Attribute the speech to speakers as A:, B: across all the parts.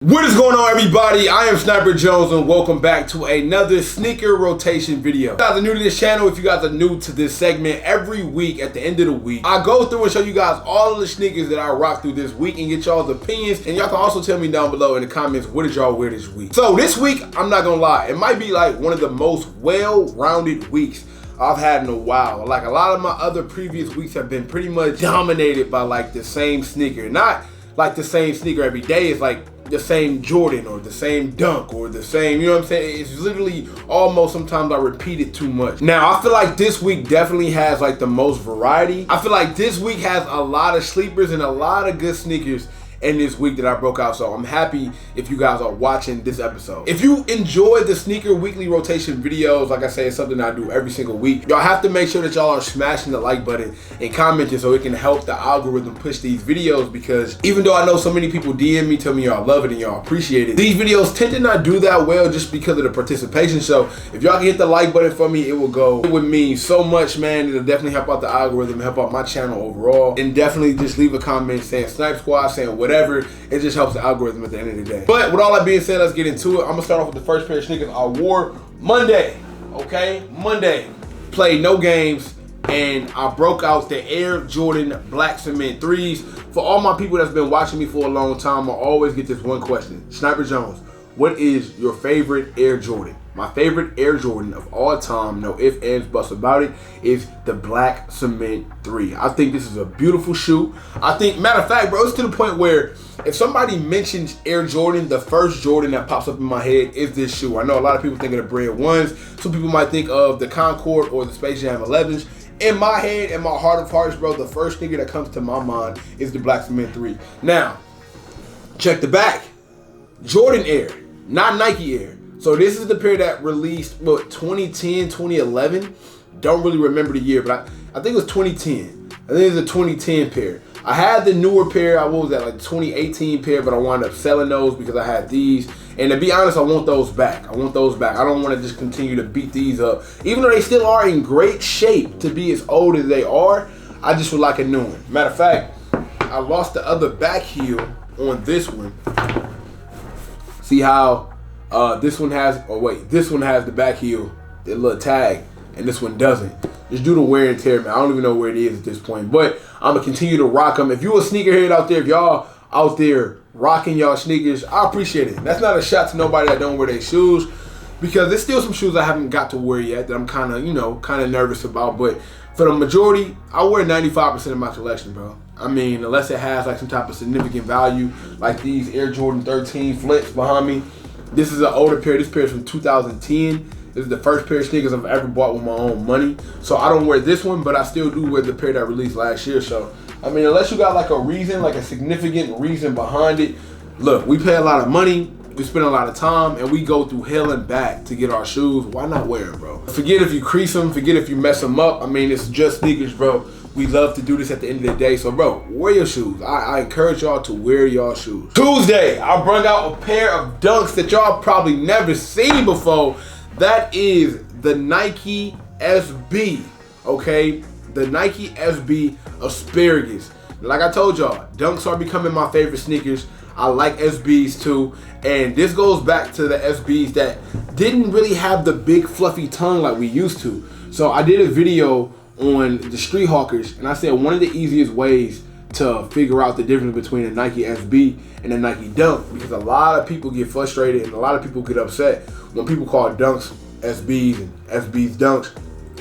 A: What is going on, everybody? I am Sniper Jones and welcome back to another sneaker rotation video. If you guys are new to this channel, if you guys are new to this segment, every week at the end of the week I go through and show you guys all of the sneakers that I rock through this week and get y'all's opinions, and y'all can also tell me down below in the comments what did y'all wear this week. So this week, I'm not gonna lie, it might be like one of the most well-rounded weeks I've had in a while. Like a lot of my other previous weeks have been pretty much dominated by like the same sneaker. Not like the same sneaker every day, it's like the same Jordan or the same Dunk or the same, you know what I'm saying? It's literally almost sometimes I repeat it too much. Now, I feel like this week definitely has like the most variety. I feel like this week has a lot of sleepers and a lot of good sneakers in this week that I broke out. So I'm happy if you guys are watching this episode. If you enjoy the sneaker weekly rotation videos, like I say, it's something I do every single week. Y'all have to make sure that y'all are smashing the like button and commenting so it can help the algorithm push these videos, because even though I know so many people DM me, tell me y'all love it and y'all appreciate it, these videos tend to not do that well just because of the participation. So if y'all can hit the like button for me, it would mean so much, man. It'll definitely help out the algorithm, help out my channel overall, and definitely just leave a comment saying Snipe Squad, saying whatever. It just helps the algorithm at the end of the day. But with all that being said, let's get into it. I'm gonna start off with the first pair of sneakers I wore Monday. Okay, Monday. Played no games and I broke out the Air Jordan Black Cement 3s. For all my people that's been watching me for a long time, I always get this one question. Sniper Jones, what is your favorite Air Jordan? My favorite Air Jordan of all time, no ifs, ands, buts about it, is the Black Cement 3. I think this is a beautiful shoe. I think, matter of fact, bro, it's to the point where if somebody mentions Air Jordan, the first Jordan that pops up in my head is this shoe. I know a lot of people think of the Bread 1s. Some people might think of the Concord or the Space Jam 11s. In my head, in my heart of hearts, bro, the first sneaker that comes to my mind is the Black Cement 3. Now, check the back. Jordan Air, not Nike Air. So this is the pair that released, what, 2010, 2011? Don't really remember the year, but I think it was 2010. I think it was a 2010 pair. I had the newer pair, what was that, like 2018 pair, but I wound up selling those because I had these. And to be honest, I want those back. I want those back. I don't want to just continue to beat these up. Even though they still are in great shape to be as old as they are, I just would like a new one. Matter of fact, I lost the other back heel on this one. See how this one has, this one has the back heel, the little tag, and this one doesn't. Just due to wear and tear, man. I don't even know where it is at this point, but I'm gonna continue to rock them. If you a sneakerhead out there, if y'all out there rocking y'all sneakers, I appreciate it. That's not a shot to nobody that don't wear their shoes, because there's still some shoes I haven't got to wear yet that I'm kind of nervous about. But for the majority, I wear 95% of my collection, bro. I mean, unless it has like some type of significant value, like these Air Jordan 13 flips behind me. This is an older pair. This pair is from 2010. This is the first pair of sneakers I've ever bought with my own money. So I don't wear this one, but I still do wear the pair that released last year. So, I mean, unless you got like a reason, like a significant reason behind it, look, we pay a lot of money, we spend a lot of time, and we go through hell and back to get our shoes. Why not wear them, bro? Forget if you crease them, forget if you mess them up. I mean, it's just sneakers, bro. We love to do this at the end of the day. So, bro, wear your shoes. I encourage y'all to wear y'all shoes. Tuesday, I brought out a pair of Dunks that y'all probably never seen before. That is the Nike SB, okay? The Nike SB Asparagus. Like I told y'all, Dunks are becoming my favorite sneakers. I like SBs too. And this goes back to the SBs that didn't really have the big fluffy tongue like we used to. So I did a video on the Street Hawkers, and I said one of the easiest ways to figure out the difference between a Nike SB and a Nike Dunk, because a lot of people get frustrated and a lot of people get upset when people call Dunks SBs and SBs Dunks.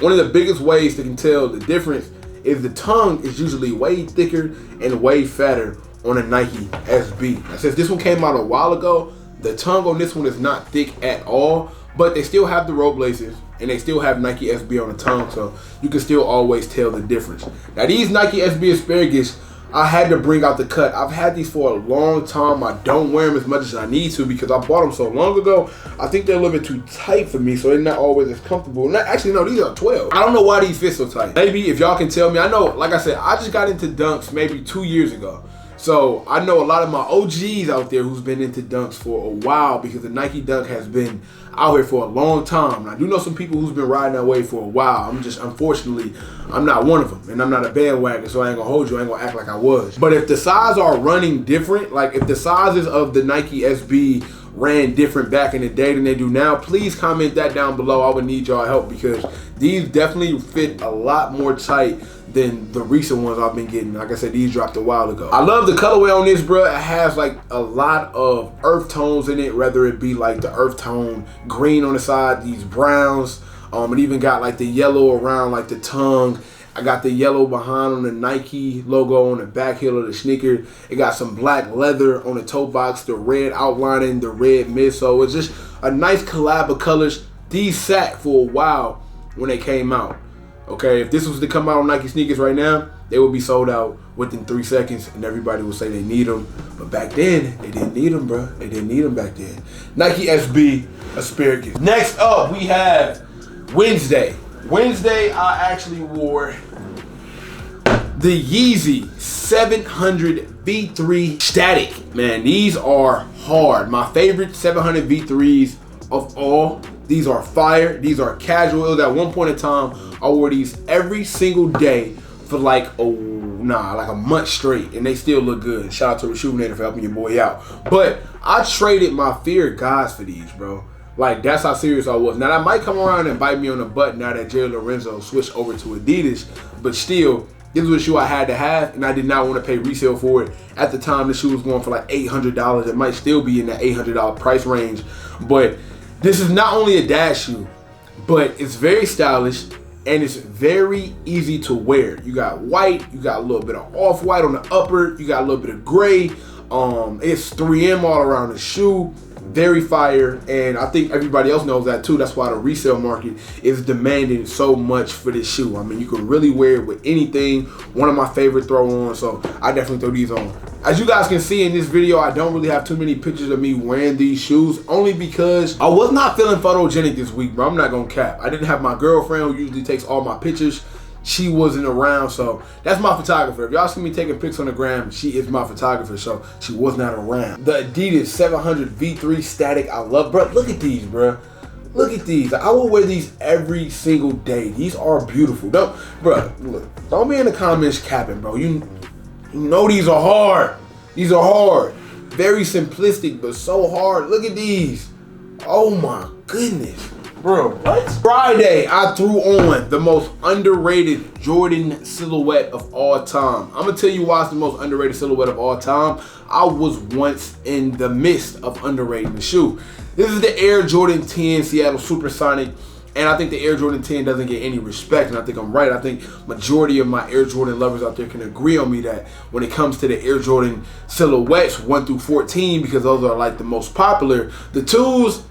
A: One of the biggest ways to can tell the difference is the tongue is usually way thicker and way fatter on a Nike SB. Now, since this one came out a while ago, the tongue on this one is not thick at all, but they still have the rope laces and they still have Nike SB on the tongue, so you can still always tell the difference. Now these Nike SB Asparagus, I had to bring out the cut. I've had these for a long time. I don't wear them as much as I need to because I bought them so long ago. I think they're a little bit too tight for me, so they're not always as comfortable. Actually, no, these are 12. I don't know why these fit so tight. Maybe if y'all can tell me. I know, like I said, I just got into Dunks maybe 2 years ago. So I know a lot of my OGs out there who's been into dunks for a while, because the Nike Dunk has been out here for a long time. And I do know some people who's been riding that way for a while. Unfortunately, I'm not one of them, and I'm not a bandwagon, so I ain't gonna hold you. I ain't gonna act like I was. But if the size are running different, like if the sizes of the Nike SB ran different back in the day than they do now, please comment that down below. I would need y'all help, because these definitely fit a lot more tight than the recent ones I've been getting. Like I said, these dropped a while ago. I love the colorway on this, bro. It has like a lot of earth tones in it, whether it be like the earth tone green on the side, these browns. It even got like the yellow around like the tongue. I got the yellow behind on the Nike logo on the back heel of the sneaker. It got some black leather on the toe box, the red outlining the red midsole. It's just a nice collab of colors. These sat for a while when they came out. Okay, if this was to come out on Nike sneakers right now, they would be sold out within 3 seconds, and everybody would say they need them. But back then, they didn't need them, bro. They didn't need them back then. Nike SB Asparagus. Next up, we have Wednesday. Wednesday, I actually wore the Yeezy 700 V3 Static. Man, these are hard. My favorite 700 V3s of all. These are fire. These are casual. It was at one point in time, I wore these every single day for like a month straight, and they still look good. Shout out to Rejuvenator for helping your boy out. But I traded my Fear of Gods for these, bro. Like, that's how serious I was. Now, that might come around and bite me on the butt now that Jerry Lorenzo switched over to Adidas, but still, this was a shoe I had to have, and I did not want to pay resale for it. At the time, the shoe was going for like $800. It might still be in that $800 price range, but this is not only a dash shoe, but it's very stylish and it's very easy to wear. You got white, you got a little bit of off-white on the upper, you got a little bit of gray. It's 3M all around the shoe. Very fire, and I think everybody else knows that too. That's why the resale market is demanding so much for this shoe. I mean, you can really wear it with anything. One of my favorite throw-ons, so I definitely throw these on. As you guys can see in this video, I don't really have too many pictures of me wearing these shoes, only because I was not feeling photogenic this week, bro. I'm not gonna cap. I didn't have my girlfriend who usually takes all my pictures. She wasn't around, so that's my photographer. If y'all see me taking pics on the gram, she is my photographer, so she was not around. The Adidas 700 V3 Static, I love, bro. Look at these, bro. Look at these. I will wear these every single day. These are beautiful. Don't be in the comments capping, bro. You know these are hard. These are hard. Very simplistic, but so hard. Look at these. Oh my goodness. Bro, what? Friday, I threw on the most underrated Jordan silhouette of all time. I'm gonna tell you why it's the most underrated silhouette of all time. I was once in the midst of underrating the shoe. This is the Air Jordan 10 Seattle Supersonic, and I think the Air Jordan 10 doesn't get any respect, and I think I'm right. I think majority of my Air Jordan lovers out there can agree on me that when it comes to the Air Jordan silhouettes 1 through 14, because those are like the most popular, the 2s,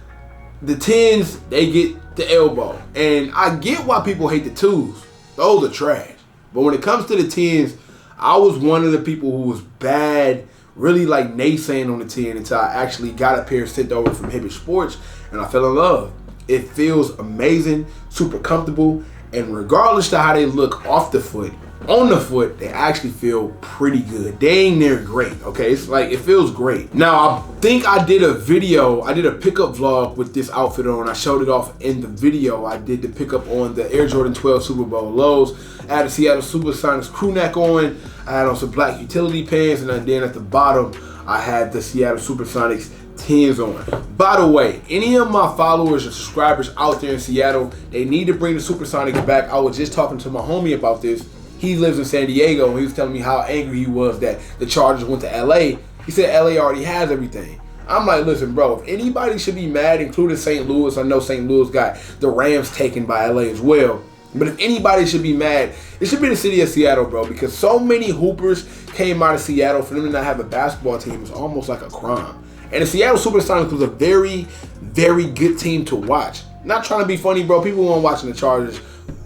A: the 10s, they get the elbow. And I get why people hate the 2s. Those are trash. But when it comes to the 10s, I was one of the people who was bad, really like naysaying on the 10 until I actually got a pair sent over from Hibbett Sports, and I fell in love. It feels amazing, super comfortable, and regardless of how they look off the foot, on the foot, they actually feel pretty good. They ain't near great, okay? It's like, it feels great. Now, I think I did a video, I did a pickup vlog with this outfit on. I showed it off in the video. I did the pickup on the Air Jordan 12 Super Bowl lows. I had a Seattle Supersonics crew neck on. I had on some black utility pants, and then at the bottom, I had the Seattle Supersonics 10s on. By the way, any of my followers or subscribers out there in Seattle, they need to bring the Supersonics back. I was just talking to my homie about this. He lives in San Diego, and he was telling me how angry he was that the Chargers went to LA. He said LA already has everything. I'm like, listen, bro, if anybody should be mad, including St. Louis, I know St. Louis got the Rams taken by LA as well. But if anybody should be mad, it should be the city of Seattle, bro, because so many hoopers came out of Seattle. For them to not have a basketball team is almost like a crime. And the Seattle Supersonics was a very, very good team to watch. Not trying to be funny, bro. People weren't watching the Chargers.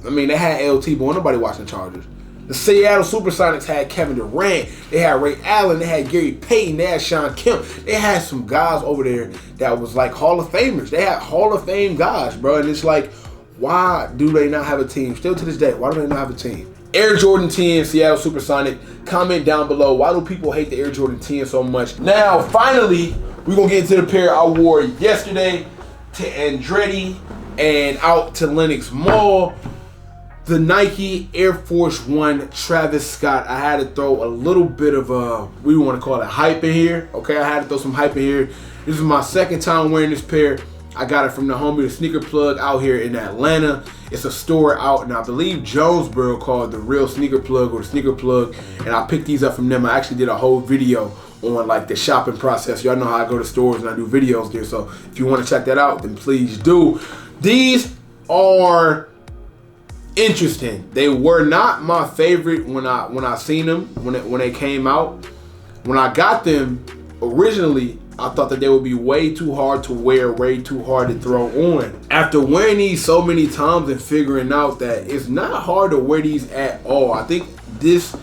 A: I mean, they had LT, but nobody watching the Chargers. The Seattle Supersonics had Kevin Durant, they had Ray Allen, they had Gary Payton, they had Sean Kemp. They had some guys over there that was like Hall of Famers. They had Hall of Fame guys, bro. And it's like, why do they not have a team? Still to this day, why do they not have a team? Air Jordan 10, Seattle Supersonic. Comment down below, why do people hate the Air Jordan 10 so much? Now, finally, we're gonna get into the pair I wore yesterday to Andretti and out to Lenox Mall. The Nike Air Force One Travis Scott. I had to throw a little bit of we want to call it hype in here. Okay, I had to throw some hype in here. This is my second time wearing this pair. I got it from the homie, the Sneaker Plug, out here in Atlanta. It's a store out in, I believe, Jonesboro, called the Real Sneaker Plug or the Sneaker Plug. And I picked these up from them. I actually did a whole video on like the shopping process. Y'all know how I go to stores and I do videos there. So if you want to check that out, then please do. These are interesting. They were not my favorite when I seen them when they came out. When I got them originally, I thought that they would be way too hard to wear, way too hard to throw on. After wearing these so many times and figuring out that it's not hard to wear these at all. I think this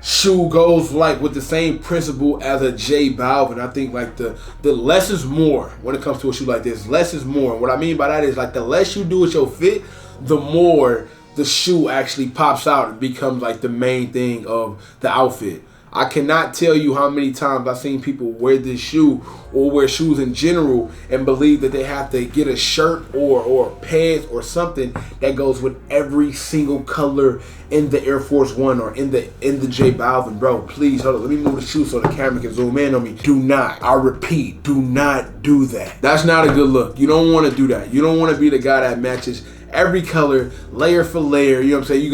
A: shoe goes like with the same principle as a J Balvin. I think like the less is more when it comes to a shoe like this. Less is more. And what I mean by that is like the less you do with your fit, the more the shoe actually pops out and becomes like the main thing of the outfit. I cannot tell you how many times I've seen people wear this shoe or wear shoes in general and believe that they have to get a shirt or pants or something that goes with every single color in the Air Force One or in the J Balvin. Bro, please, hold on, let me move the shoe so the camera can zoom in on me. Do not, I repeat, do not do that. That's not a good look. You don't want to do that. You don't want to be the guy that matches every color, layer for layer. You know what I'm saying?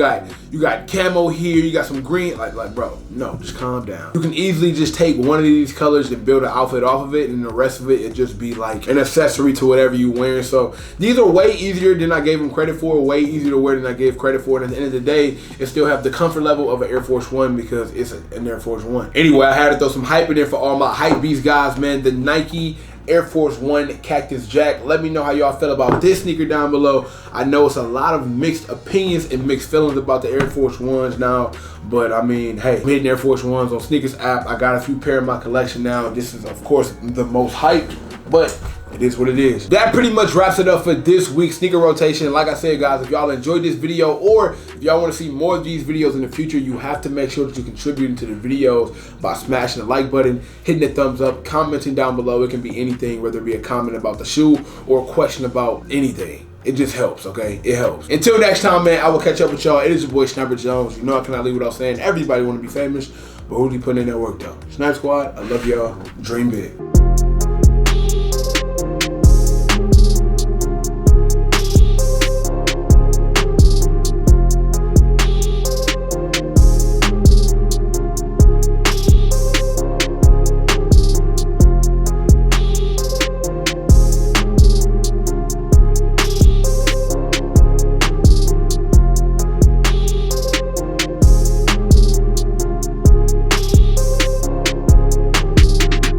A: You got camo here, you got some green. Like bro, no, just calm down. You can easily just take one of these colors and build an outfit off of it, and the rest of it just be like an accessory to whatever you wearing. So these are way easier than I gave them credit for, way easier to wear than I gave credit for. And at the end of the day, it still have the comfort level of an Air Force One because it's an Air Force One. Anyway, I had to throw some hype in there for all my hype beast guys, man. The Nike Air Force One Cactus Jack. Let me know how y'all feel about this sneaker down below. I know it's a lot of mixed opinions and mixed feelings about the Air Force Ones now, but I mean, hey, I'm hitting Air Force Ones on Sneakers app. I got a few pair in my collection now. This is, of course, the most hyped, but it is what it is. That pretty much wraps it up for this week's sneaker rotation. Like I said, guys, if y'all enjoyed this video or if y'all want to see more of these videos in the future, you have to make sure that you're contributing to the videos by smashing the like button, hitting the thumbs up, commenting down below. It can be anything, whether it be a comment about the shoe or a question about anything. It just helps, okay? It helps. Until next time, man, I will catch up with y'all. It is your boy, Sniper Jones. You know I cannot leave without saying everybody want to be famous, but who's putting in that work, though? Snipe Squad, I love y'all. Dream big.